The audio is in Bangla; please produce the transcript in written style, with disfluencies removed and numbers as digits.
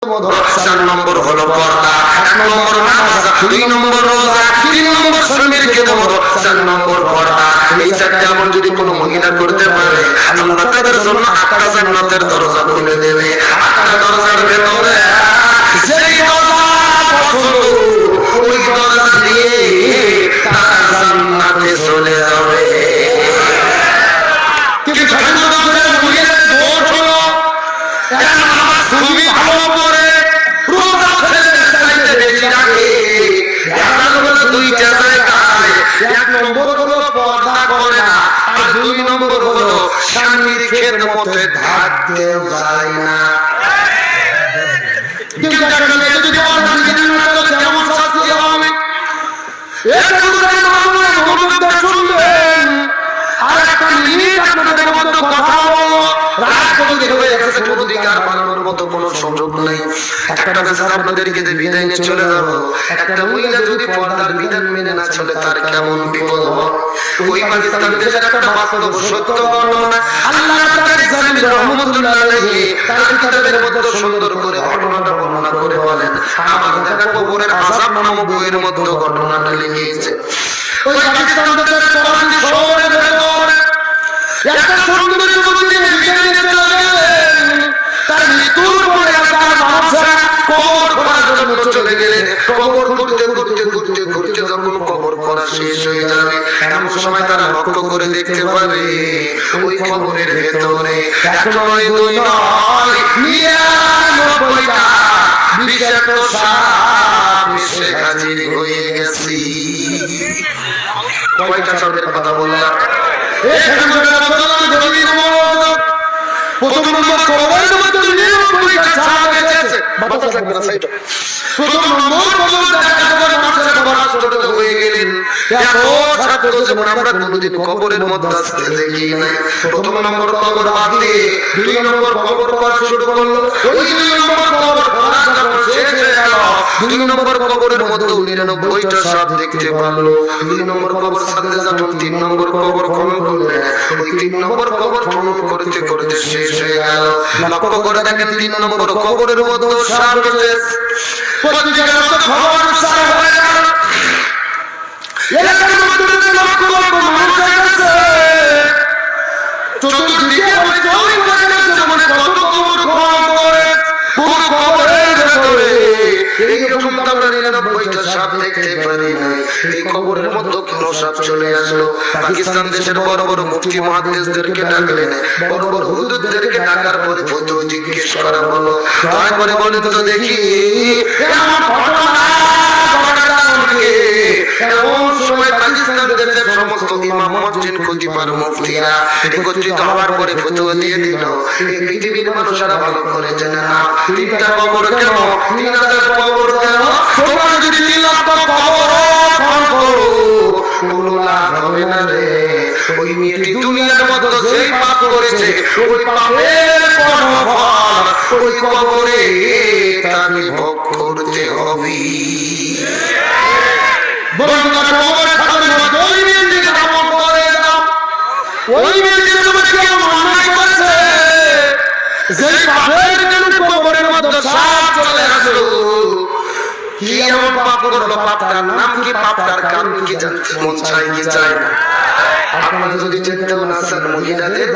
4 নম্বর হলো পর্দা, 1 নম্বর নামাজ, 2 নম্বর রোজা, 3 নম্বর স্বামীর খেদমত, 4 নম্বর পর্দা। এই চারটি আমল যদি কোনো মহিলা করতে পারে, আল্লাহ তাদের জন্য 8টা জান্নাতের দরজা খুলে দেবে। 8টা দরজার ভেতরে যেই দরজা পছন্দ, ওই দরজা দিয়ে তারা জান্নাতে চলে যাবে। কিন্তু মহিলাদের দোষ হলো এরা নামাজ খুবই ভালো পড়ে, রোজা ছেলেদের চাইতে বেশি রাখে। দুইটা জায়গায়, 1 নম্বর হলো পর্দা করে না, আর 2 নম্বর হলো স্বামীর খেদমতে ধার দেও যায় না। কিন্তু একটা মেয়ে যদি পর্দা দিতে না পারে কেমন শাস্তি হবে? একটু মনোযোগ শুনবেন। আর একটা মিনিট আপনাদের মধ্যে কথা বলবো। রাত কতদিন হয়ে গেছে, কোনো অধিকার বানানোর মতো কোনো সুযোগ নেই। একটা মেসেজ আপনাদেরকে বিদায় নিয়ে চলে যাব। একটা মহিলা যদি পর্দার বিধান মেনে না চলে, তার কেমন বিপদ হবে। ওই পাকিস্তান দেশের একটা বাস্তব সত্য ঘটনা আল্লাহ তাআলা জামিল রহমাতুল্লাহ আলাইহি তার কিতাবের মধ্যে সুন্দর করে ঘটনাটা বর্ণনা করে বলেন। আমার দেখা কবরের আযাব নামক বইয়ের মধ্যে ঘটনাটা লিখেছে। ওই পাকিস্তান দেশের করাচি শহরের ভেতরে একটা সুন্দর যুবতী বিদায় চলে গেলেন। তার মৃত্যুর পরে তার মানুষরা কবর খোঁড়ার জন্য চলে গেলেন। কবর খুঁড়তে খুঁড়তে খুঁড়তে খুঁড়তে যখন কবর খোঁড়া শেষ হয়ে যাবে, এমন সময় তারা লক্ষ্য করে দেখতে পাবে ওই কবরের ভেতরে 1 নয় 2 নয় 99টা বিষাক্ত সাপ এসে হাজির হয়ে গেছে। কয়টা সাপের কথা বললাম? প্রথম নম্বর কবরের মধ্যে 99টা সাপ এসেছে। বাতাস লাগবে না সাইড। প্রথম নম্বর কবর দেখা কবর মানুষের কবর ছোট হয়ে গেলেন। এত ছাত্র যেমন আমরা কোনোদিন কবরের মধ্যে আসতে দেখি না। প্রথম নম্বর কবর বাদ দিয়ে 2 নম্বর কবর করা শুরু করলো। ওই 2 নম্বর কবর করা যখন শেষ হয়ে গেল, 2 নম্বর কবরের মধ্যে 99টা সাপ দেখতে পারলো। 2 নম্বর কবর সাথে যখন 3 নম্বর কবর খনন করলেন, ওই 3 নম্বর কবর খনন করতে করতে শেষ হয়ে গেল। লক্ষ্য করে দেখেন 3 নম্বর কবরের মধ্যে সাপ এসেছে। প্রতিদিনের মতো খবর সারা হয়ে গেল। এলাকার মধ্যে লক্ষ লক্ষ মানুষ আছে। চতুর্দিকে ওই যেমন কত কবর খনন করে পুরো কবরের ভেতরে এইরকম আমরা 99টা সাপ দেখতে পারি নাই। এই কবরের মধ্যে কেন সাপ চলে আসলো? পাকিস্তান দেশের বড় বড় মুফতি মুহাদ্দিসদেরকে ডাকলেন, বড় বড় হুজুরদেরকে ডাকার পরে ফতোয়া জিজ্ঞেস করা হলো। তারপরে বলেন তো দেখি এমন ঘটনা এমন সময় পাকিস্তান দেশের সমস্ত ইমাম মসজিদ খতিবার মুফতিরা একত্রিত হওয়ার পরে ফতোয়া দিয়ে দিল, এই পৃথিবীর মানুষেরা ভালো করে জানে না 3টা কবর কেন, 3000 কবর কেন, তোমরা যদি 3 লক্ষ কবর খনন করো কোনো লাভ হবে না রে। ওই মেয়েটি দুনিয়ার মধ্যে যেই পাপ করেছে, ওই পাপের ফল ওই কবরে তাকে ভোগ করতে হবে। বন্ধুরা কবরের সামনে ওই মেয়েটিকে দাফন করে দাও। ওই মেয়েটির উপর কেউ অন্যায় করেছে, যেই পাপের জন্য কবরের মধ্যে সাপ চলে আসলো। কি এমন পাপ করলো? পাপটার নাম কি, পাপটার কারণ কি জানতে মন চাই কি চায় না? আপনারা যদি চিন্তা না করেন মহিলাদের